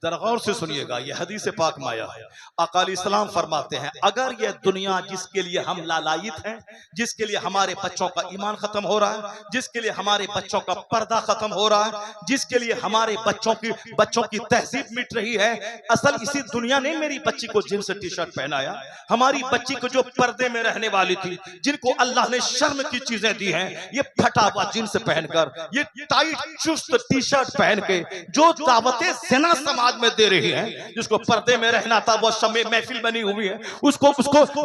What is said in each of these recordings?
जरा गौर से सुनिएगा, ये हदीस पाक में आया है। अकाल इस्लाम फरमाते हैं, अगर ये दुनिया जिसके लिए हम लालायित हैं, जिसके लिए हमारे बच्चों का ईमान खत्म हो रहा है, जिसके लिए हमारे बच्चों का पर्दा खत्म हो रहा है, जिसके लिए हमारे बच्चों की तहजीब मिट रही है, असल इसी दुनिया ने मेरी बच्ची को जींस टी शर्ट पहनाया। हमारी बच्ची को जो पर्दे में रहने वाली थी, जिनको अल्लाह ने शर्म की चीजें दी हैं, ये फटा हुआ जींस पहनकर, ये टाइट चुस्त टी शर्ट पहन के जो दावतें ज़िना समाज में दे रही है, जिसको पर्दे में रहना था, वो शमे महफिल बनी हुई है, उसको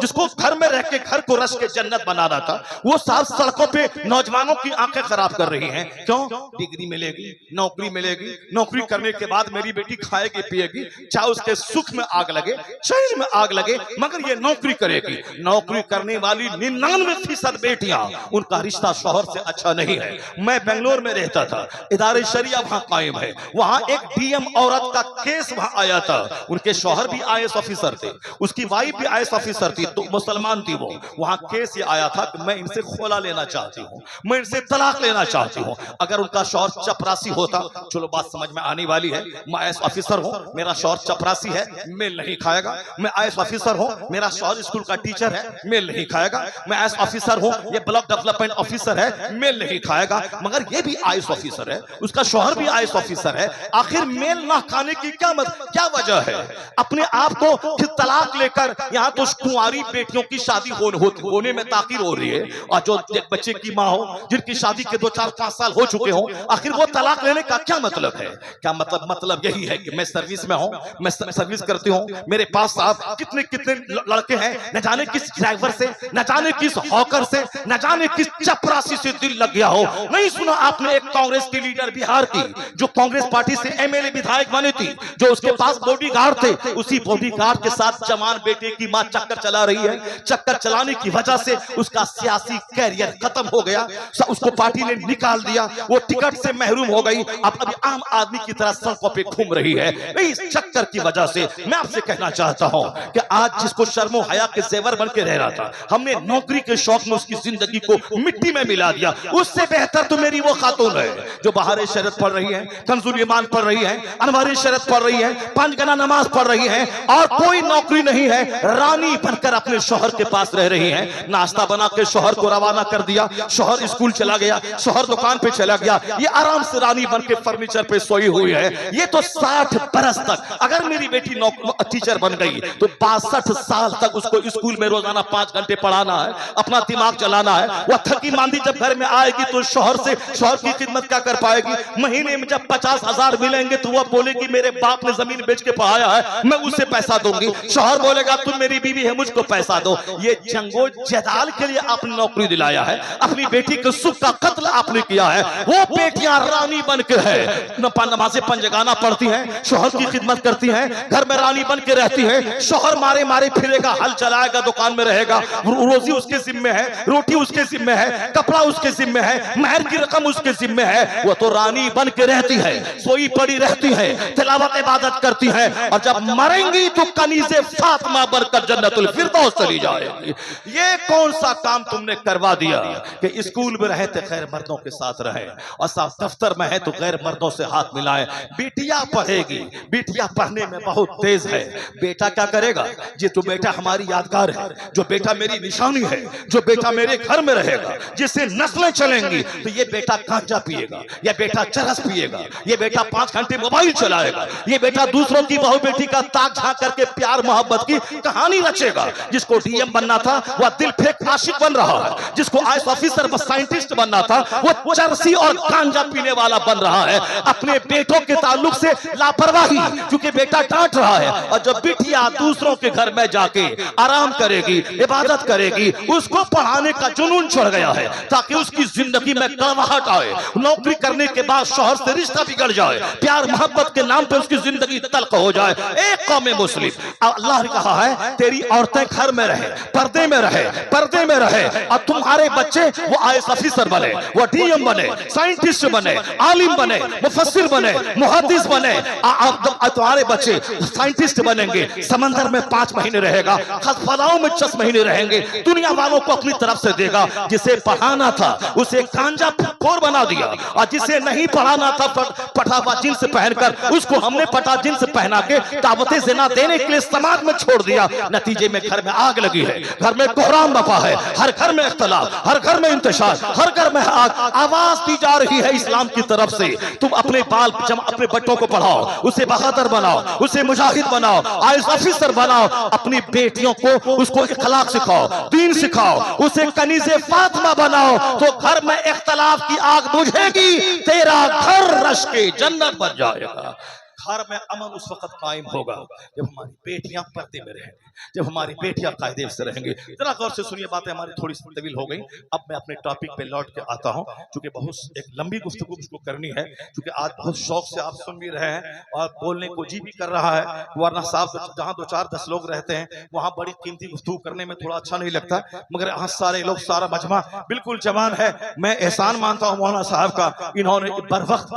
जिसको घर में रह के घर को रश के जन्नत बनाना था, वो साफ सड़कों पे नौजवानों की आंखें खराब कर रही हैं। क्यों? डिग्री मिलेगी, नौकरी मिलेगी, नौकरी करने के बाद मेरी बेटी खाएगी पिएगी, चाहे उसके सुख में आग लगे, चैन में आग लगे, मगर ये नौकरी करेगी। नौकरी करने वाली 99% बेटियां, उनका रिश्ता शौहर से अच्छा नहीं है। मैं बेंगलोर में रहता था, इदारे शरिया वहां कायम है, वहां एक डीएम औरत का केस वहां आया था। उनके शौहर भी आईएएस ऑफिसर थे, उसकी वाइफ भी आईएएस ऑफिसर थी, तो मुसलमान थी वो। वहां केस ये आया था कि मैं इनसे खोला लेना चाहती हूँ, मैं इनसे तलाक लेना चाहती हूँ। अगर उनका शौहर चपरासी होता, चलो बात समझ में आने वाली है, मैं आईएएस ऑफिसर हूँ, मेरा शौहर चपरासी है, मेल नहीं खाएगा। मैं आईएएस ऑफिसर हूँ, मेरा शौहर स्कूल का टीचर है, मेल नहीं खाएगा। मैं आईएएस ऑफिसर हूँ, ये ब्लॉक डेवलपमेंट ऑफिसर है, मेल नहीं खाएगा। मगर ये भी आईएएस ऑफिसर है, उसका शौहर भी आईएएस ऑफिसर है, आखिर मेल ना खाने की क्या वजह है? अपने आप को फिर तलाक लेकर यहाँ तो कुंवारी बेटियों की शादी होने में ताकीर हो रही है, और जो बच्चे की माँ हो, जिनकी शादी के 2-4-5 साल हो चुके हो, आखिर वो तलाक लेने का क्या मतलब है? क्या मतलब यही है कि मैं सर्विस में हूँ, मैं सर्विस करती हूँ, मेरे पास साहब कितने लड़के हैं, न जाने किस ड्राइवर से, न जाने किस हॉकर से, न जाने किस चपरासी से दिल लग गया हो। नहीं सुना आपने एक कांग्रेस की लीडर बिहार की, जो कांग्रेस पार्टी से एमएलए विधायक बनी थी, जो उसके पास बॉडीगार्ड थे, उसी बॉडीगार्ड के साथ जवान बेटे की मां चक्कर चला रही है। चक्कर चलाने की वजह से उसका सियासी कैरियर खत्म हो गया, उसको पार्टी ने निकाल दिया, वो टिकट से महरूम हो गई, अब अभी आम आदमी की तरह सड़कों पे घूम रही है। इस चक्कर की वजह से मैं आपसे कहना चाहता हूं कि आज जिसको शर्मो हया के जेवर बन के रह रहा था, हमने नौकरी के शौक में उसकी जिंदगी को मिट्टी में मिला दिया। उससे बेहतर तो मेरी वो खातून है जो बाहर शरत पढ़ रही है, कंजुल ईमान पढ़ रही है, अनवारी शरत पढ़ रही है, 5 गना नमाज पढ़ रही है, और कोई नौकरी नहीं है, रानी बनकर अपने शौहर के पास रह रही है। नाश्ता बना के शौहर को रवाना कर दिया, शौहर स्कूल चला गया, शौहर दुकान पे चला गया, ये आराम से रानी बन के फर्नीचर पे सोई हुई है। ये तो 60 बरस तक, अगर मेरी बेटी टीचर बन गई तो 62 साल तक उसको स्कूल में रोजाना 5 घंटे पढ़ाना है, अपना दिमाग चलाना है। वह थकी मांदी जब घर में आएगी तो शौहर की खिदमत क्या कर पाएगी? महीने में जब 50,000 मिलेंगे तो वह बोलेगी मेरे बाप ने जमीन बेच के पढ़ाया है, मैं उसे पैसा दूंगी। शौहर बोलेगा तुम मेरी बीवी है, मुझको पैसा दो। ये जंगो जदाल के लिए आपने नौकरी दिलाया है, अपनी बेटी के सुख का कत्ल आपने किया है। वो बेटियां रानी बन के है, नमाज़ें पंजगाना पढ़ती हैं, शौहर की खिदमत करती हैं, घर में रानी बन के रहती है। शौहर मारे फिरेगा, हल चलाएगा, दुकान में रहेगा, रोजी उसके जिम्मे है, रोटी उसके जिम्मे है, कपड़ा उसके जिम्मे है, महर की रकम उसके जिम्मे है। वो तो रानी बन के रहती है, सोई पड़ी रहती है, तिलावत इबादत करती है, और जब मरेंगी तो कनीज़े फातिमा बनकर जन्नतुल फिरदौस चली जाएगी। ये कौन सा काम तुमने करवा दिया कि स्कूल में रहे थे गैर मर्दों के साथ रहे, और साथ दफ्तर में है तो गैर मर्दों से हाथ मिलाए। बेटियां पढ़ेगी, बेटियां पढ़ने में बहुत तेज है। बेटा क्या करेगा? जी तो बेटा हमारी यादगार है, जो बेटा मेरी निशानी है, जो बेटा मेरे घर में रहेगा, जिससे नस्लें चलेंगी। तो ये बेटा गांजा पिएगा, ये बेटा चरस पिएगा, ये बेटा 5 घंटे मोबाइल चलाएगा, ये बेटा दूसरों की बहू बेटी का ताक झांक करके प्यार मोहब्बत की कहानी रचेगा। जिसको डीएम बनना था वह दिल फेंक आशिक बन रहा है, जिसको आईएएस ऑफिसर व साइंटिस्ट बनना था वो चरसी और गांजा पीने वाला बन रहा है। अपने बेटों के ताल्लुक से लापरवाही, क्योंकि बेटा डांट रहा है, और जब बिटिया दूसरों के घर में जाके आराम करेगी, इबादत करेगी, उसको पढ़ाने का जुनून चढ़ गया है ताकि उसकी जिंदगी में कड़वाहट आए। नौकरी करने के बाद शौहर से रिश्ता बिगड़ जाए, प्यार मोहब्बत के नाम पे उसकी जिंदगी तल्ख हो जाए। एक कौम मुस्लिम, अल्लाह ने कहा है तेरी औरतें घर में रहे, पर्दे में रहे, पर्दे में रहे, और तुम्हारे बच्चे वो आईएएस ऑफिसर बने, वो डीएम बने, साइंटिस्ट बने, आलिम बने, मुफस्सिर बने, मुहद्दिस बने। तुम्हारे बच्चे साइंटिस्ट बनेंगे, समंदर में 5 महीने रहेगा, खसफलाओं में 10 महीने रहेंगे, दुनिया वालों को अपनी तरफ से देगा। जिसे पढ़ाना था उसे गांजा खोर बना दिया, और जिसे नहीं पढ़ाना था पटावा जींस पहनकर उसको हमने पटा जिन्स पहना के दावत ज़िना देने के लिए समाज में छोड़ दिया। नतीजे में घर में आग लगी है, घर में कोहराम बपा है, हर घर में इख्तिलाफ, हर घर में इंतशार, हर घर में आग। आवाज दी जा रही है इस्लाम की तरफ से, तुम अपने अपने बच्चों को पढ़ाओ, उसे बहादुर बनाओ, उसे मुजाहिद बनाओ, आईएएस ऑफिसर बनाओ, अपनी बेटियों को उसको इखलाक सिखाओ, दीन सिखाओ, उसे कनीज़े फातिमा बनाओ, तो घर में इख्तिलाफ की आग बुझेगी, तेरा घर रश के जन्नत बन जाएगा। घर में अमन उस वक्त कायम होगा जब हमारी बेटियां पर्दे में रहेंगी, जब हमारी बेटियां कायदे से रहेंगी। जरा गौर से सुनिए, बातें हमारी थोड़ी सी तवील हो गई। अब मैं अपने टॉपिक पे लौट के आता हूं, क्योंकि बहुत एक लंबी गुफ्तगू मुझको करनी है, क्योंकि आज बहुत शौक से आप सुन भी रहे हैं और बोलने को जी भी कर रहा है। वरना साहब जहां 2-4-10 लोग रहते हैं वहां बड़ी कीमती गुफ्तगू करने में थोड़ा अच्छा नहीं लगता, मगर यहाँ सारे लोग, सारा मजमा बिल्कुल जवान है। मैं एहसान मानता हूँ मौलाना साहब का, इन्होंने बर वक्त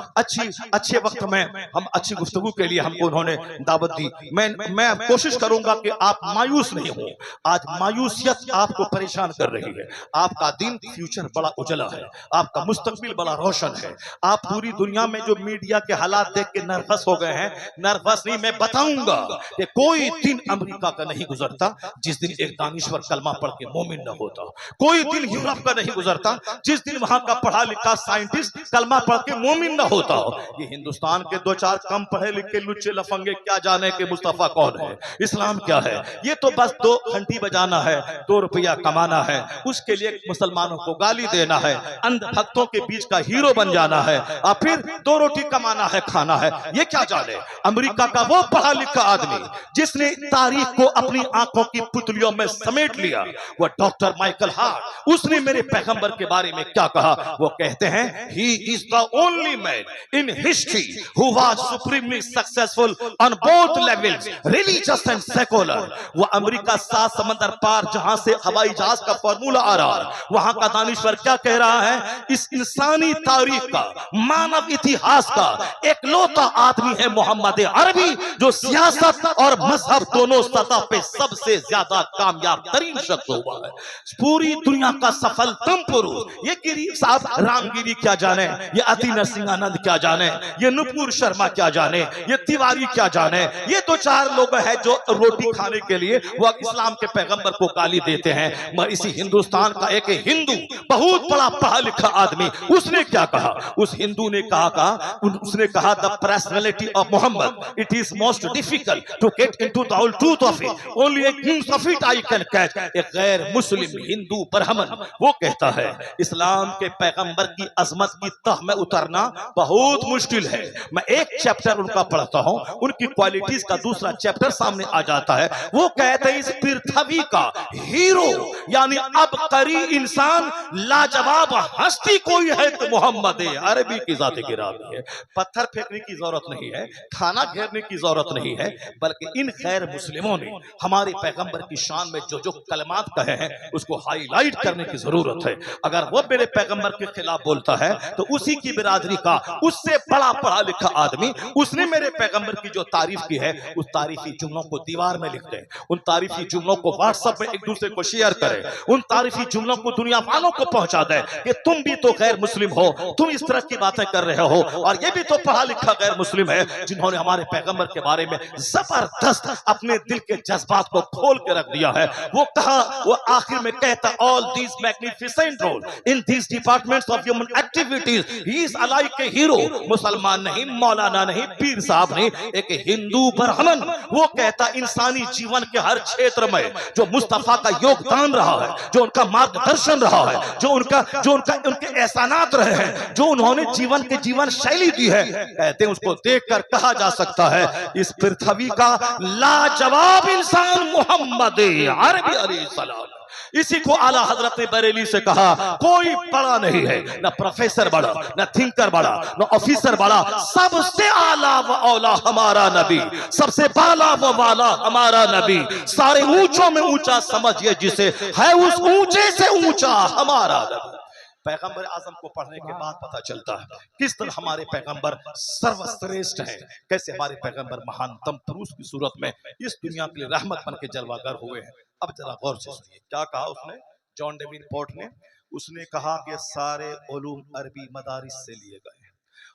अच्छे वक्त में हम अच्छी गुफ्तगू के लिए हमको उन्होंने दावत दी। मैं कोशिश करूंगा कि आप मायूस नहीं हो। आज मायूसियत आपको परेशान कर रही है। आपका दिन फ्यूचर बड़ा उजला है, आपका मुस्तकबिल बड़ा रोशन है। आप पूरी दुनिया में जो मीडिया के हालात देख के नर्वस हो गए हैं, नर्वस नहीं, मैं बताऊंगा कि कोई दिन अमेरिका का नहीं गुजरता जिस दिन एक दानिश्वर कलमा पढ़ के मोमिन न होता। कोई दिन यूरोप का नहीं गुजरता जिस दिन वहां का पढ़ा लिखा साइंटिस्ट कलमा पढ़ के मोमिन न होता। ये हिंदुस्तान के 2-4 कम पढ़े लिखे लुच्चे लफंगे क्या जाने कि मुस्तफा कौन है, इस्लाम क्या है। ये तो बस 2 घंटी बजाना है, 2 रुपया कमाना है, उसके लिए मुसलमानों को गाली देना है, अंध भक्तों के बीच का हीरो बन जाना है, और फिर 2 रोटी कमाना है, खाना है। ये क्या जाने अमेरिका का वो पढ़ा लिखा आदमी जिसने तारीख को अपनी आंखों की पुतलियों में समेट लिया, वो डॉक्टर माइकल हार्ट, उसने मेरे पैगंबर के बारे में क्या कहा। वो कहते हैं he is the only man in history who was supremely successful on both levels, religious and secular. वो अमेरिका 7 समंदर पार जहां से हवाई जहाज का फॉर्मूला आ रहा है, वहां का दानिश्वर क्या कह रहा है, इस इंसानी तारीख का, मानव इतिहास का एकलौता आदमी है मोहम्मद अरबी, जो सियासत और मजहब दोनों सतह पे सबसे ज्यादा कामयाब तरीन शख्स हुआ है। पूरी दुनिया का सफलतम पुरुष। ये गिरी साहब रामगिरी क्या जाने, ये अति नरसिंहानंद क्या जाने, ये नुपुर शर्मा क्या जाने, ये तिवारी क्या जाने। ये 2-4 लोग हैं जो रोटी खाने के लिए वो इस्लाम के पैगंबर को गाली देते हैं। मगर इसी हिंदुस्तान का एक हिंदू बहुत बड़ा पढ़ा लिखा आदमी, उसने क्या कहा, उस हिंदू ने उसने कहा the personality of Muhammad it is most difficult to get into the whole truth of it, only a glimpse of it I can catch. एक गैर मुस्लिम हिंदू ब्राह्मण वो कहता है इस्लाम के पैगंबर की अजमत की तह में उतरना बहुत मुश्किल है। मैं एक चैप्टर उनका पढ़ता हूं, उनकी क्वालिटीज का दूसरा चैप्टर सामने आ जाता है। वो कहते हैं इस पृथ्वी का हीरो यानी अबकरी इंसान लाजवाब हस्ती कोई है तो मोहम्मद अरबी की जात गिरामी है। पत्थर फेंकने की जरूरत नहीं है, खाना घेरने की जरूरत नहीं है, बल्कि इन गैर मुस्लिमों ने हमारे पैगंबर की शान में जो जो कलमात कहे हैं उसको हाईलाइट करने की जरूरत है। अगर वो मेरे पैगंबर के खिलाफ बोलता है तो उसी की बिरादरी का उससे बड़ा पढ़ा लिखा आदमी, उसने मेरे पैगंबर की जो तारीफ की है उस तारीफी जुमलों को दीवार में लिख दें, उन तारीफी जुमलों को व्हाट्सएप में एक दूसरे को शेयर करें, उन तारीफी जुमलों को दुनिया वालों को पहुंचा दें कि तुम भी तो गैर मुस्लिम हो, तुम इस तरह की बातें कर रहे हो और ये भी तो पढ़ा लिखा गैर मुस्लिम है जिन्होंने हमारे पैगंबर के बारे में जबरदस्त अपने दिल के जज्बात को खोल के रख दिया है। वो कहा, वो आखिर में कहता all these magnificent role in these departments of human activities he is alike a hero. मुसलमान नहीं, मौलाना नहीं, पीर साहब नहीं, एक हिंदू ब्राह्मण। वो कहता इंसानी जीवन के हर क्षेत्र में जो मुस्तफा का योगदान रहा है, जो उनका मार्गदर्शन रहा है, जो उनके एहसानात रहे हैं, जो उन्होंने जीवन के जीवन शैली दी है, कहते हैं उसको देखकर कहा जा सकता है इस पृथ्वी का लाजवाब इंसान मोहम्मद अरबी अलैहिस्सलाम। इसी को आला हजरत ने बरेली से कहा कोई बड़ा नहीं है, ना प्रोफेसर बड़ा, ना थिंकर बड़ा, ना ऑफिसर बड़ा, सबसे आला व औला हमारा नबी, सबसे बाला व वाला हमारा नबी, सारे ऊंचों में ऊंचा समझिए जिसे, है उस ऊंचे से ऊंचा हमारा नबी। पैगंबर आजम को पढ़ने के बाद पता चलता है किस तरह हमारे पैगंबर सर्वश्रेष्ठ हैं, कैसे हमारे पैगंबर महानतम पुरुष की सूरत में इस दुनिया के लिए रहमत बन के जलवागर हुए हैं। अब जरा गौर से सुनिए क्या कहा उसने, जॉन डेविनपोर्ट ने। उसने कहा कि सारे उलूम अरबी मदारिस से लिए गए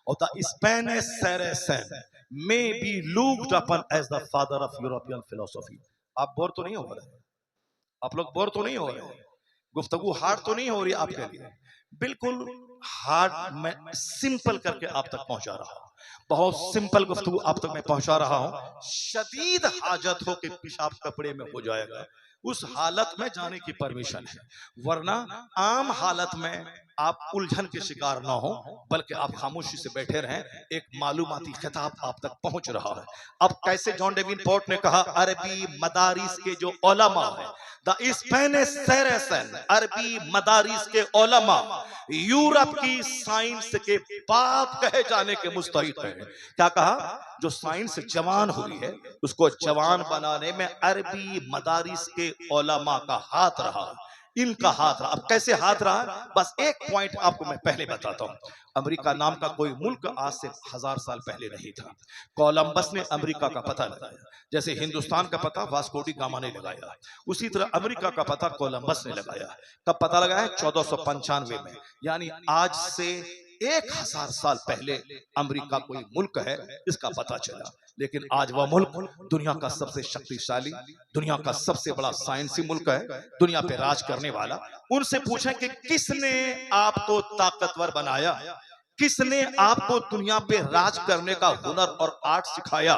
और the Spanish Saracen may be looked upon as the father of European philosophy. आप बोर तो नहीं हो रहे? आप लोग बोर तो नहीं हो रहे? गुफ्तगू हार्ड तो नहीं हो रही आपके लिए? बिल्कुल हार्ड मैं सिंपल करके आप तक पहुंचा रहा हूं। बहुत सिंपल गुफ्तगू आप तक मैं पहुंचा रहा हूं। शदीद हाजत हो कि पेशाब कपड़े में हो जाएगा, उस हालत में जाने की परमिशन है, वरना आम हालत में आप उलझन के शिकार ना हो, बल्कि आप खामोशी से बैठे रहें। एक मालूमाती खिताब आप तक पहुंच रहा है। अब कैसे जॉन डेविनपोर्ट ने कहा, अरबी मदारिस के जो उलमा है, द स्पेनिश सेरेसन, अरबी मदारिस के उलमा यूरोप की साइंस के बाप कहे जाने के मुस्तहिक है। क्या कहा? जो साइंस जवान हुई है उसको जवान बनाने में अरबी मदारिस के उलमा का हाथ रहा, इनका हाथ रहा। अब कैसे हाथ रहा? बस एक पॉइंट आपको मैं पहले बताता हूं। अमेरिका नाम का कोई मुल्क आज से 1000 साल पहले नहीं था। कोलंबस ने अमेरिका का पता लगाया, जैसे हिंदुस्तान का पता वास्को डी गामा ने लगाया, उसी तरह अमेरिका का पता कोलंबस ने लगाया। कब पता लगाया? 1495 में, यानी आज से 1000 साल पहले अमेरिका कोई मुल्क है इसका पता चला। लेकिन आज वह मुल्क दुनिया का सबसे शक्तिशाली, दुनिया का सबसे बड़ा साइंसी मुल्क है, दुनिया पे राज करने वाला। उनसे पूछें कि किसने आपको ताकतवर बनाया, किसने आपको दुनिया पे राज करने का हुनर और आर्ट सिखाया?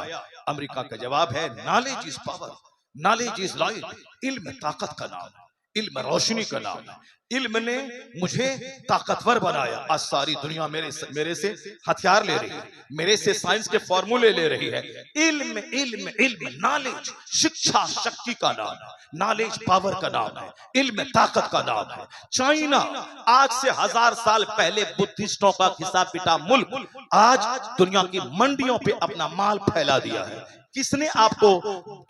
अमेरिका का जवाब है, knowledge is power, knowledge is light. इल्म ताकत का नाम है, इल्म रोशनी का नाम है। इल्म ने मुझे ताकतवर बनाया। आज सारी दुनिया मेरे से हथियार ले रही है, मेरे से साइंस के फॉर्मूले ले रही है। इल्म इल्म इल्म, नॉलेज शिक्षा शक्ति का नाम है, नॉलेज पावर का नाम है, इल्म ताकत का नाम है। चाइना आज से 1000 साल पहले बुद्धिस्टों का घिसा पिटा मुल्क आज दुनिया की मंडियों पे अपना माल फैला दिया है। किसने आपको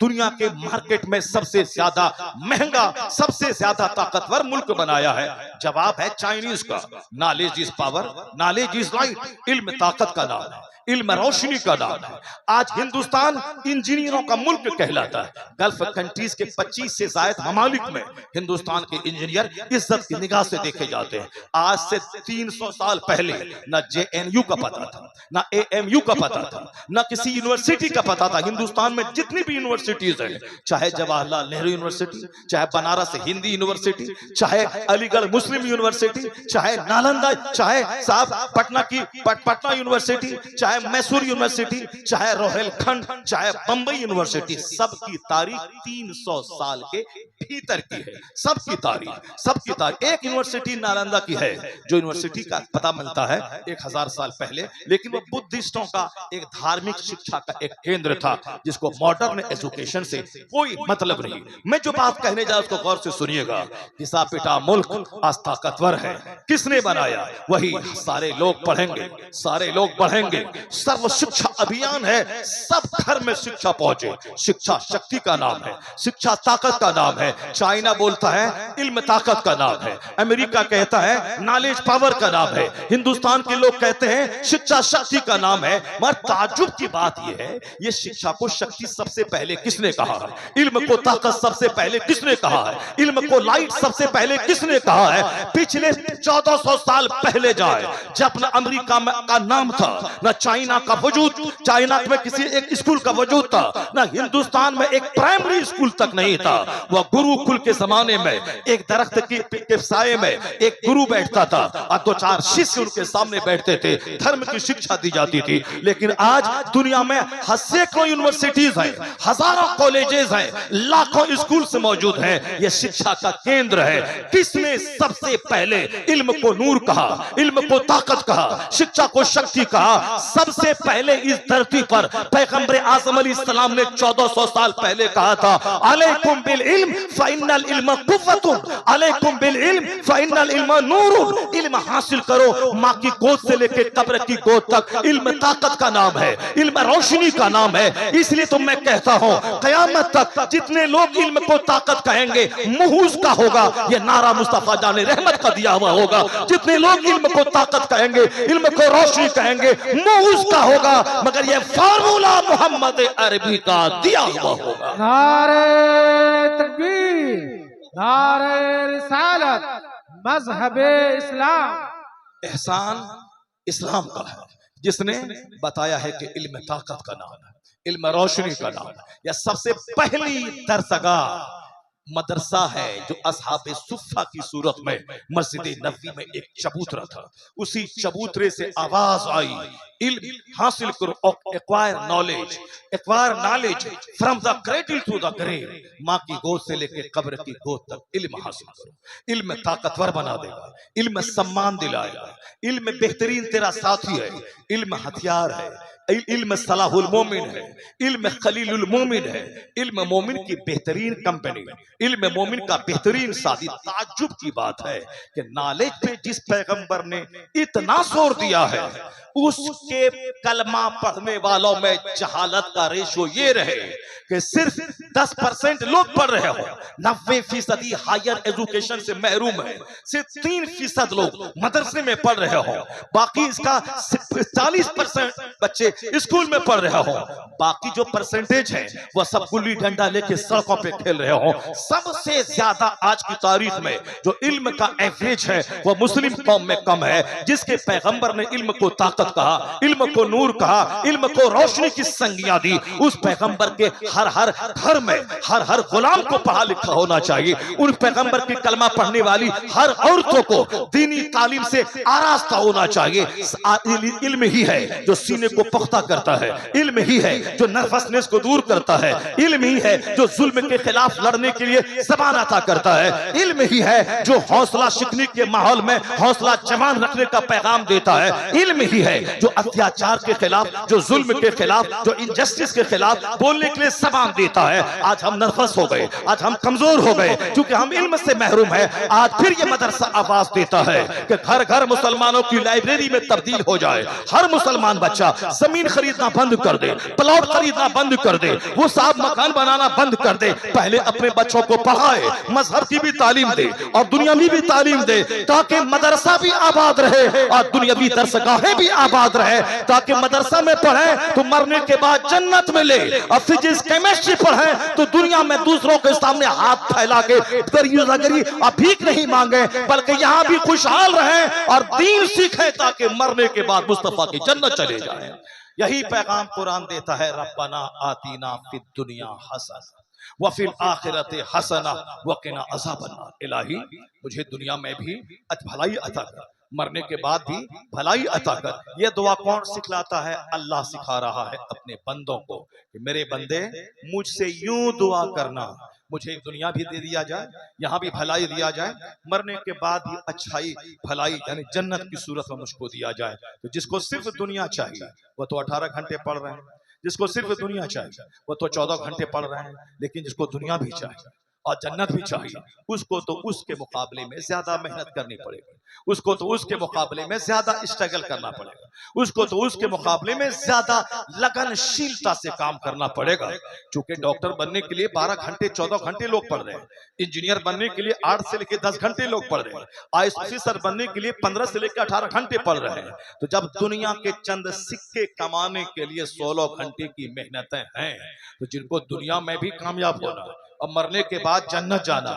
दुनिया के मार्केट में सबसे ज्यादा महंगा, सबसे ज्यादा ताकतवर मुल्क बनाया है? जवाब है चाइनीज का। Knowledge is power, knowledge is light. इल्म ताकत का नाम है, इल्म रोशनी का नाम है। आज हिंदुस्तान इंजीनियरों का मुल्क कहलाता है। गल्फ कंट्रीज के 25 से ज्यादा ममालिक में हिंदुस्तान के इंजीनियर इज्जत की निगाह से देखे जाते हैं। आज से 300 साल पहले न JNU का पता था, न AMU का पता था, न किसी यूनिवर्सिटी का पता था। हिंदुस्तान में जितनी भी यूनिवर्सिटीज हैं, चाहे जवाहरलाल नेहरू यूनिवर्सिटी, चाहे बनारस हिंदी यूनिवर्सिटी, चाहे अलीगढ़ मुस्लिम यूनिवर्सिटी, चाहे नालंदा, चाहे साहब पटना की पटना यूनिवर्सिटी, चाहे मैसूर यूनिवर्सिटी, चाहे रोहिलखंड, चाहे बंबई यूनिवर्सिटी, सबकी तारीख 300 साल के भीतर की है। सबकी तारीख, सबकी तारीख। एक यूनिवर्सिटी नालंदा की है जो यूनिवर्सिटी का पता मिलता है 1000 साल पहले, लेकिन वो बुद्धिस्टों का एक धार्मिक शिक्षा का एक केंद्र था जिसको मॉडर्न एजुकेशन से कोई मतलब नहीं। मैं जो बात कहने जा उसको गौर से सुनिएगा। घिसा पिटा मुल्क आज ताकतवर है। किसने बनाया? वही सारे लोग पढ़ेंगे, सारे लोग बढ़ेंगे। सर्व शिक्षा अभियान है, सब घर में शिक्षा पहुंचे। शिक्षा शक्ति का नाम है, शिक्षा ताकत का नाम है। चाइना बोलता है इल्म ताकत का नाम है, अमेरिका कहता है नॉलेज पावर का नाम है, हिंदुस्तान के लोग कहते हैं शिक्षा शक्ति का नाम है। मगर ताज्जुब की बात यह है, ये शिक्षा को शक्ति सबसे पहले किसने कहा है? इल्म को ताकत सबसे पहले किसने कहा है? इल्म को लाइट सबसे पहले किसने कहा है? पिछले 1400 साल पहले जाए, जब न अमेरिका का नाम था, न चाइना का वजूद, चाइना में किसी एक स्कूल का वजूद था, न हिंदुस्तान में एक प्राइमरी स्कूल तक नहीं था। वह गुरुकुल के जमाने में एक दरख्त के साये में एक गुरु बैठता था और 2-4 शिष्य उनके सामने बैठते थे, धर्म की शिक्षा दी जाती थी। लेकिन आज दुनिया में सैकड़ों यूनिवर्सिटीज हैं, हजारों कॉलेजेस हैं, लाखों स्कूल से मौजूद हैं। यह शिक्षा का केंद्र है। किसने सबसे पहले इल्म को नूर कहा, इल्म को ताकत कहा, शिक्षा को शक्ति कहा? सबसे पहले इस धरती पर पैगंबर आज़म अलैहिस्सलाम ने 1400 साल पहले कहा था, अलैकुम बिल इल्म फ़इन्नल इल्म कुव्वतुन, अलैकुम बिल इल्म फ़इन्नल इल्म नूरुन। इल्म हासिल करो, माँ की गोद से लेकर कब्र की गोद तक। इल्म ताकत का नाम है, इल्म रोशनी का नाम है। इसलिए तो मैं कहता हूं, कयामत तक जितने लोग इल्म को ताकत कहेंगे, मुंह उसका होगा, ये नारा मुस्तफा जाने रहमत का दिया हुआ होगा। जितने लोग इल्म को ताकत कहेंगे, इल्म को रोशनी कहेंगे, मुंह उसका होगा, मगर ये फार्मूला मोहम्मद अरबी का दिया हुआ होगा। नारे तकबीर, नारे रिसालत, मजहबे इस्लाम। एहसान इस्लाम का है, जिसने बताया है कि इल्म ताकत का नाम है, इल्म रोशनी का नाम है। यह सबसे पहली दरसगाह मदरसा है जो असहाबे सुफ़ा की सूरत में मस्जिद नबवी में एक चबूतरा था। उसी चबूतरे से आवाज आई, इल्म हासिल करो, acquire knowledge from the cradle to the grave. माँ की गोद से लेकर कब्र की गोद तक इल्म हासिल करो। इल्म ताकतवर बना देगा, इल्म सम्मान दिलाएगा, इल्म बेहतरीन तेरा साथी है, इल्म हथियार है, इल्म सलाहुल मोमिन है, इल्म खलीलुल मोमिन है, इल्म मोमिन की बेहतरीन कंपनी, इल्म मोमिन का बेहतरीन साथी। ताज्जुब की बात है कि नॉलेज पे जिस पैगंबर ने इतना जोर दिया है, उसके कलमा पढ़ने वालों में जहालत का रेशो ये रहे कि सिर्फ 10% लोग पढ़ रहे हो, 90% हायर एजुकेशन से महरूम है, सिर्फ 3% लोग मदरसे में पढ़ रहे हो, बाकी इसका 40% बच्चे स्कूल में पढ़ रहे हो, बाकी जो परसेंटेज है वह सब गुल्ली डंडा लेके सड़कों पे खेल रहे हो। सबसे ज्यादा आज की तारीख में जो इल्म का एवरेज है वह मुस्लिम कौम में कम है, जिसके पैगंबर ने इल्म को ताकत कहा, इल्म को नूर कहा, इल्म को रोशनी की संज्ञा दी। उस पैगंबर के हर घर में हर गुलाम को पढ़ा लिखा होना चाहिए। उन पैगंबर की कलमा पढ़ने वाली हर औरतों को दीनी तालीम से आरास्ता होना चाहिए। इल्म ही है जो सीने को पुख्ता करता है, इल्म ही है जो नर्वसनेस को दूर करता है, इल्म ही है जो जुल्म के खिलाफ लड़ने के लिए ज़बान अता करता है, इल्म ही है जो हौसला शिकनी के माहौल में हौसला जवान रखने का पैगाम देता है, इल्म ही है जो अत्याचार के खिलाफ, जो जुल्म के खिलाफ, जो इनजस्टिस के खिलाफ बोलने के लिए ज़बान देता है। आज हम नर्वस हो गए, आज हम कमजोर हो गए क्योंकि हम इल्म से महरूम है। आज फिर ये मदरसा आवाज देता है कि घर घर मुसलमानों की लाइब्रेरी में तब्दील हो जाए। हर मुसलमान बच्चा जमीन खरीदना बंद कर दे, प्लॉट खरीदना बंद कर दे, वो साहब मकान बनाना बंद कर दे। पहले अपने बच्चों को पढ़ाए, मजहब की भी तालीम दे और दुनियावी भी तालीम दे, ताकि मदरसा भी आबाद रहे और दुनियावी दरसगाहें भी आबाद रहे, ताकि मदरसा में पढ़े तो मरने के बाद जन्नत मिले, और फिजिक्स केमिस्ट्री पढ़े तो दुनिया में दूसरों के सामने हाथ फैला के दरियागरी और भीख नहीं मांगे, बल्कि यहाँ भी खुशहाल रहे और दीन सीखे, ताकि मरने के बाद मुस्तफा की जन्नत चले जाए। यही पैगाम कुरान देता है, रब्बना आतीना फिद दुनिया हसना व फिल आखिरति हसना व क़िना अज़ाबन्नार। इलाही मुझे दुनिया में भी भलाई अता कर, मरने के बाद भी भलाई अता कर। यह दुआ कौन सिखलाता है? अल्लाह सिखा रहा है अपने बंदों को कि मेरे बंदे मुझसे यूं दुआ करना, मुझे दुनिया भी दे दिया जाए, यहाँ भी भलाई दिया जाए, मरने के बाद भी अच्छाई भलाई यानी जन्नत की सूरत में मुझको दिया जाए। तो जिसको सिर्फ दुनिया चाहिए वो तो 18 घंटे पढ़ रहे हैं, जिसको सिर्फ दुनिया चाहिए वो तो 14 घंटे पढ़ रहे हैं, लेकिन जिसको दुनिया भी चाहिए और जन्नत भी चाहिए, उसको तो उसके मुकाबले में ज्यादा मेहनत करनी पड़ेगी, उसको तो उसके मुकाबले में ज्यादा स्ट्रगल करना पड़ेगा, उसको तो उसके मुकाबले में ज्यादा लगनशीलता से काम करना पड़ेगा। क्योंकि डॉक्टर बनने के लिए 12 घंटे 14 घंटे लोग पढ़ रहे हैं, इंजीनियर बनने के लिए 8 से लेकर 10 घंटे लोग पढ़ रहे हैं, आईएएस ऑफिसर बनने के लिए 15 से लेकर 18 घंटे पढ़ रहे हैं। तो जब दुनिया के चंद सिक्के कमाने के लिए 16 घंटे की मेहनतें हैं, तो जिनको दुनिया में भी कामयाब होना और मरने के बाद जन्नत जाना,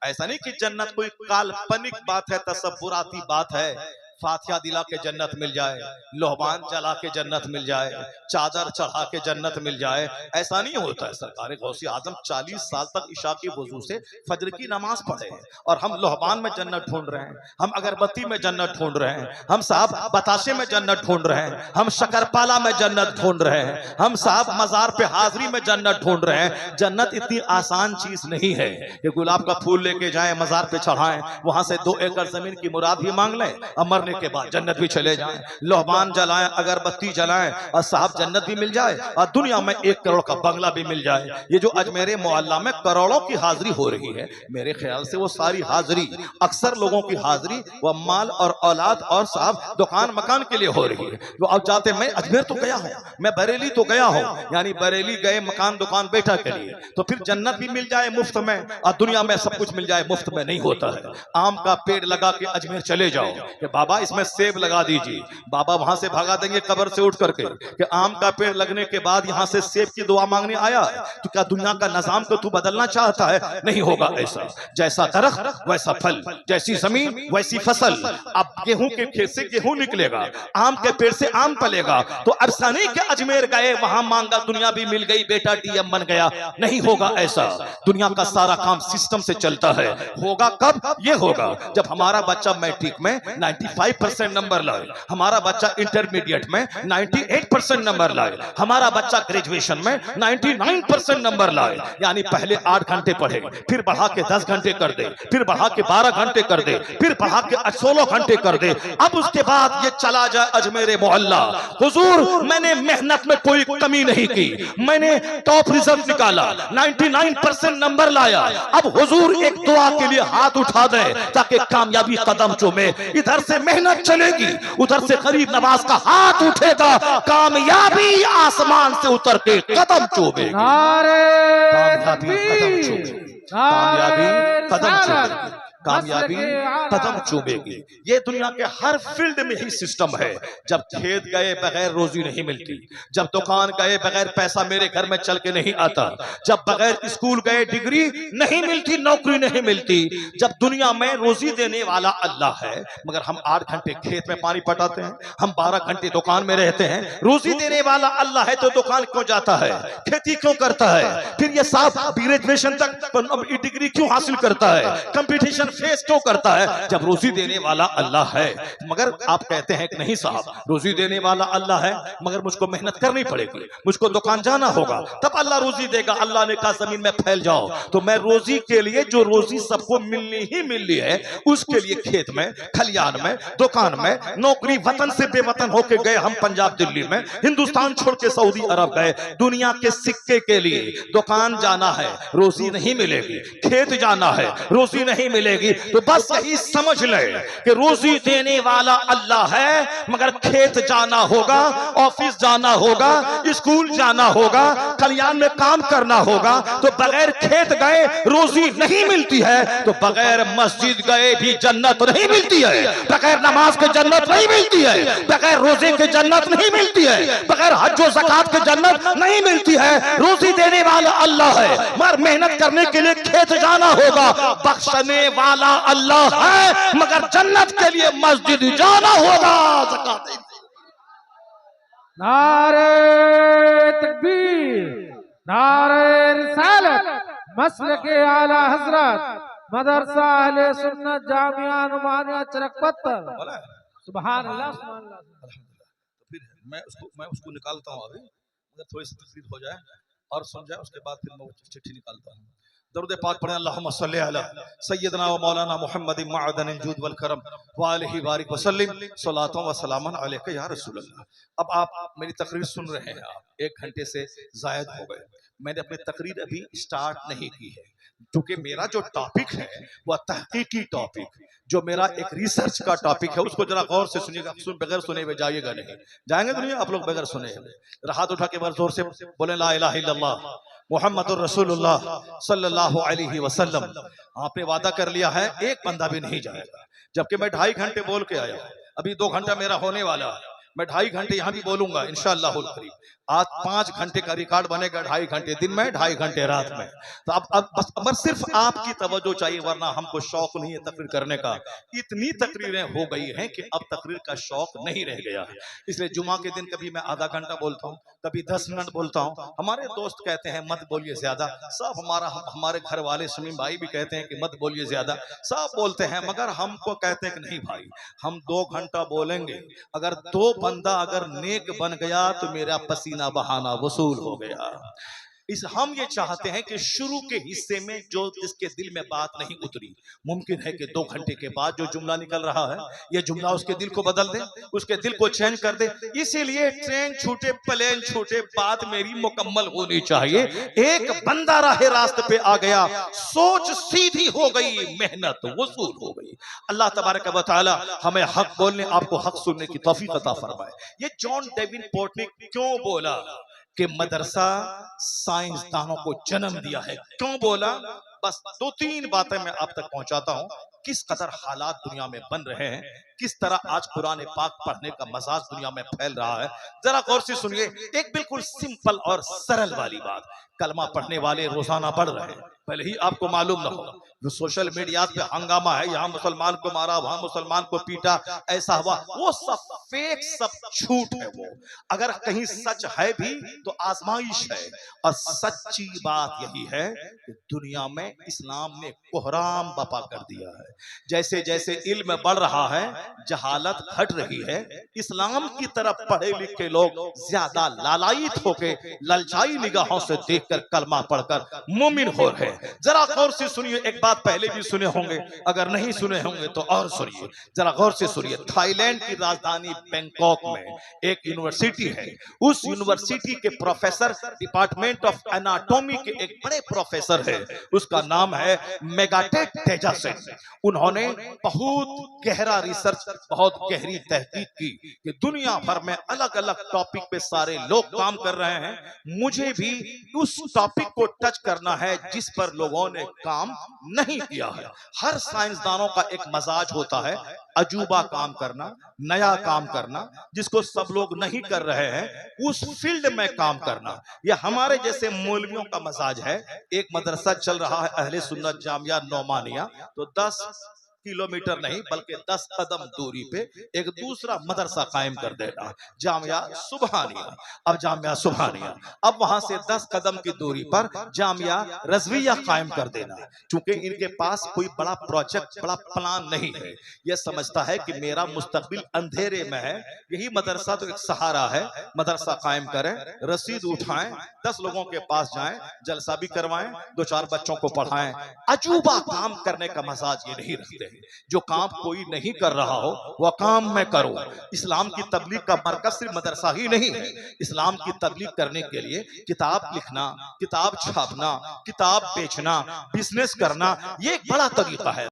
ऐसा नहीं कि जन्नत कोई काल्पनिक बात है, तसव्वुराती बात है, फातिहा दिला के जन्नत मिल जाए, लोहबान जला के जन्नत मिल जाए, चादर चढ़ा के जन्नत मिल जाए, ऐसा नहीं होता है। सरकार गौसे आजम 40 साल तक इशा की वजू से फजर की नमाज पढ़े हैं और हम लोहबान में जन्नत ढूंढ रहे हैं, हम अगरबत्ती में जन्नत ढूंढ रहे हैं, हम साहब बताशे में जन्नत ढूंढ रहे हैं, हम शकरपाला में जन्नत ढूंढ रहे हैं, हम साहब मजार पे हाजिरी में जन्नत ढूंढ रहे हैं। जन्नत इतनी आसान चीज नहीं है कि गुलाब का फूल लेके जाए मजार पे चढ़ाएं, वहां से 2 एकड़ जमीन की मुराद भी मांग लें और मरने के बाद जन्नत भी चले जाएं, लोहबान जलाएं, अगरबत्ती जलाएं और साहब जन्नत भी मिल जाए और दुनिया में 1 करोड़ का बंगला भी मिल जाए। ये जो अजमेर मोहल्ला में करोड़ों की हाजिरी हो रही है, मेरे ख्याल से वो सारी हाजिरी, अक्सर लोगों की हाजिरी वो माल और औलाद और साहब दुकान मकान के लिए हो रही है। वो अब जाते, मैं अजमेर तो गया हूँ, मैं बरेली तो गया हूँ, यानी बरेली गए मकान दुकान बैठा के लिए, तो फिर जन्नत भी मिल जाए मुफ्त में और दुनिया में सब कुछ मिल जाए मुफ्त में नहीं होता है। आम का पेड़ लगा के अजमेर चले जाओ कि बाबा इसमें सेब लगा दीजिए। बाबा वहां से भगा देंगे कब्र से उठ करके कि आम का पेड़ लगने के बाद यहाँ से सेब की दुआ मांगने आया, तो क्या दुनिया का निजाम को तू बदलना चाहता है? नहीं होगा ऐसा। जैसा दरख्त वैसा फल, जैसी जमीन वैसी फसल। अब गेहूं के खेत से गेहूं निकलेगा, आम के पेड़ से आम पलेगा। तो अफसाने के अजमेर गए, वहां मांगा दुनिया भी मिल गई, बेटा डीएम बन गया। नहीं होगा ऐसा। दुनिया का सारा काम सिस्टम से चलता है। होगा कब? ये होगा जब हमारा बच्चा मैट्रिक में 95% नंबर लाए, हमारा बच्चा इंटरमीडिएट में 98% नंबर लाए, हमारा बच्चा ग्रेजुएशन में 99% नंबर लाए। यानी पहले 8 घंटे पढ़े, फिर बढ़ा के 10 घंटे कर दे, फिर बढ़ा के 12 घंटे कर दे, फिर बढ़ा के 16 घंटे कर दे। अब उसके बाद ये चला जाए अजमेर मोहल्ला। हुजूर मैंने मेहनत में कोई कमी नहीं की, मैंने टॉप रिजल्ट निकाला, 99% नंबर लाया। अब हुजूर एक दुआ के लिए हाथ उठा दे ताकि कामयाबी कदम चूमे। इधर से मेहनत चलेगी, उधर से गरीब नवाज का हाथ उठेगा, कामयाबी आसमान से उतर के कदम चूमेगी। कामयाबी कदम चूमेगी, कामयाबी कदम चूमेगी, कामयाबी कदम चूमेगी। ये दुनिया के हर फील्ड में ही सिस्टम है। जब खेत गए बगैर रोजी नहीं मिलती, जब दुकान गए बगैर पैसा मेरे घर में चल के नहीं आता, जब बगैर स्कूल गए डिग्री नहीं मिलती, नौकरी नहीं मिलती। जब दुनिया में रोजी देने वाला अल्लाह है, मगर हम 8 घंटे खेत में पानी पटाते हैं, हम 12 घंटे दुकान में रहते हैं। रोजी देने वाला अल्लाह है तो दुकान क्यों जाता है, खेती क्यों करता है, फिर ये साफ ग्रेजुएशन तक डिग्री क्यों हासिल करता है, कंपटीशन फेस क्यों करता है, जब रोजी देने वाला अल्लाह है। मगर आप कहते हैं कि नहीं साहब, रोजी देने वाला अल्लाह है मगर मुझको मेहनत करनी पड़ेगी, मुझको दुकान जाना होगा तब अल्लाह रोजी देगा। अल्लाह ने कहा जमीन में फैल जाओ। तो मैं रोजी के लिए, जो रोजी सबको मिलनी ही मिलनी है, उसके लिए खेत में, खलियान में, दुकान में, नौकरी, वतन से बेवतन होके गए हम पंजाब दिल्ली में, हिंदुस्तान छोड़ के सऊदी अरब गए। दुनिया के सिक्के के लिए दुकान जाना है, रोजी नहीं मिलेगी, खेत जाना है, रोजी नहीं मिलेगी। तो बस यही समझ ले कि रोजी देने वाला अल्लाह है, मगर खेत जाना होगा, ऑफिस जाना होगा, स्कूल जाना होगा, कल्याण में काम करना होगा। तो बगैर खेत गए रोजी नहीं मिलती है, तो बगैर मस्जिद गए भी जन्नत नहीं मिलती है, बगैर नमाज के जन्नत नहीं मिलती है, बगैर रोजे के जन्नत नहीं मिलती है, बगैर हज और ज़कात के जन्नत नहीं मिलती है। रोजी देने वाला अल्लाह है, मगर मेहनत करने के लिए खेत जाना होगा। बख्शने वाला अल्लाह है, मगर जन्नत के लिए मस्जिद जाना होगा। नारे तकबीर, नारे रिसालत, मसलके आला हजरत, मदरसा अहले सुन्नत जामिया नुमानिया चरकपत्तर। सुभान अल्लाह, सुभान अल्लाह। फिर मैं उसको निकालता हूँ अभी, मगर थोड़ी सी तकलीफ हो जाए और सुन जाए, उसके बाद फिर मैं वो चिट्ठी निकालता हूँ। दरूद पाक पढ़ें, अल्लाहुम्मा सल्ली अला सय्यदना व मौलाना मुहम्मद मअदनिल जूद वल करम व आलिहि बारिक वसल्लिम सलातो व सलामन अलैका या रसूल अल्लाह। अब आप मेरी तकरीर सुन रहे हैं, आप 1 घंटे से जायद हो गए। मैंने अपनी तकरीर अभी स्टार्ट नहीं की है, क्योंकि मेरा जो टॉपिक है वह तहकीकी टॉपिक, जो मेरा एक रिसर्च का टॉपिक है, उसको जरा गौर से सुनिएगा। बगैर सुने हुए जाइएगा नहीं, जाएंगे दुनिया आप लोग बगैर सुने हुए। हाथ उठा के बार जोर से बोले ला इलाहा इल्लल्लाह मुहम्मदुर रसूलुल्लाह सल्लल्लाहु अलैहि वसल्लम। आपने वादा कर लिया है एक बंदा भी नहीं जाएगा, जबकि मैं 2.5 घंटे बोल के आया, अभी 2 घंटा मेरा होने वाला है। मैं 2.5 घंटे यहाँ भी बोलूंगा इंशाअल्लाहुल करीम। आज 5 घंटे का रिकॉर्ड बनेगा, 2.5 घंटे दिन में, 2.5 घंटे रात में। तो अब बस सिर्फ आपकी तवज्जो चाहिए, वरना हमको शौक नहीं है तकरीर करने का। इतनी तकरीरें हो गई हैं कि अब तकरीर का शौक नहीं रह गया है। इसलिए जुमा के दिन कभी मैं आधा घंटा बोलता हूँ, कभी 10 मिनट बोलता हूँ। हमारे दोस्त कहते हैं मत बोलिए ज्यादा, सब हमारे घर वाले शमीम भाई भी कहते हैं कि मत बोलिए ज्यादा, सब बोलते हैं, मगर हमको कहते हैं कि नहीं भाई, हम 2 घंटा बोलेंगे। अगर 2 बंदा अगर नेक बन गया तो मेरा पसीना बहाना वसूल हो गया। हम ये चाहते हैं कि शुरू के हिस्से में जो जिसके दिल में बात नहीं उतरी, मुमकिन है कि 2 घंटे के बाद जो जुमला निकल रहा है, ये जुमला उसके दिल को बदल दे, उसके दिल को चेंज कर दे। इसीलिए ट्रेन छूटे, प्लेन छूटे, बात मेरी मुकम्मल होनी चाहिए। एक बंदा राह रास्ते पे आ गया, सोच सीधी हो गई, मेहनत वसूल हो गई। अल्लाह तबारक व तआला हमें हक बोलने, आपको हक सुनने की तौफीक अता फरमाए। ये जॉन डेविनपोर्ट ने क्यों बोला कि मदरसा साइंसदानों को जन्म दिया है, क्यों बोला? बस 2-3 बातें मैं आप तक पहुंचाता हूं, किस कदर हालात दुनिया में बन रहे हैं, किस तरह आज कुरान पाक पढ़ने का मजाज दुनिया में फैल रहा है। जरा गौर से सुनिए, एक बिल्कुल सिंपल और सरल वाली बात। कलमा पढ़ने वाले रोजाना बढ़ रहे हैं, पहले ही आपको मालूम ना हो। जो सोशल मीडिया पे हंगामा है, यहाँ मुसलमान को मारा, वहां मुसलमान को पीटा, ऐसा हुआ, वो सब फेक, सब झूठ है। वो अगर कहीं सच है भी तो आजमाइश है। और सच्ची बात यही है कि दुनिया में इस्लाम ने कोहराम बपा कर दिया है। जैसे जैसे इल्म बढ़ रहा है, जहालत घट रही है, इस्लाम की तरफ पढ़े लिखे लोग ज्यादा लालायित होके ललचाई निगाहों से देखकर कलमा पढ़कर मोमिन हो रहे हैं। जरा गौर से सुनिए, एक बात पहले भी सुने होंगे, अगर नहीं सुने होंगे तो और सुनिए, जरा गौर से सुनिए। थाईलैंड की राजधानी बैंकॉक में एक यूनिवर्सिटी है। उस यूनिवर्सिटी के प्रोफेसर, डिपार्टमेंट ऑफ एनाटॉमी के एक बड़े प्रोफेसर है, उसका नाम है मेगाटेक तेजासेन। उन्होंने बहुत गहरा रिसर्च, बहुत गहरी तहकीक की कि दुनिया भर में अलग अलग टॉपिक पे सारे लोग काम कर रहे हैं, मुझे भी उस टॉपिक को टच करना है जिस पर लोगों ने काम नहीं किया है। हर साइंसदानों का एक मजाज होता है, अजूबा काम करना, नया काम करना, जिसको सब लोग नहीं कर रहे हैं उस फील्ड में काम करना। यह हमारे जैसे मौलवियों का मजाज है। एक मदरसा चल रहा है अहले सुन्नत जामिया नौमानिया, तो 10 किलोमीटर नहीं बल्कि 10 कदम दूरी पे एक दूसरा मदरसा कायम कर देना, जामिया सुबहानिया। अब जामिया सुबहानिया, अब वहां से 10 कदम की दूरी पर जामिया रजविया कायम कर देना। चूंकि इनके पास कोई बड़ा प्रोजेक्ट, बड़ा प्लान नहीं है, यह समझता है कि मेरा मुस्तकबिल अंधेरे में है, यही मदरसा तो एक सहारा है, मदरसा कायम करें, रसीद उठाएं, 10 लोगों के पास जाएं, जलसा भी करवाएं, 2-4 बच्चों को पढ़ाएं। अजूबा काम करने का मजाज ये नहीं रखते। जो काम कोई नहीं कर रहा हो वह काम मैं करूं। इस्लाम की तबलीग का मरकज सिर्फ मदरसा ही नहीं है। इस्लाम की तबलीग करने के लिए किताब लिखना, किताब छापना, किताब बेचना, बिजनेस करना, ये एक बड़ा तरीका है।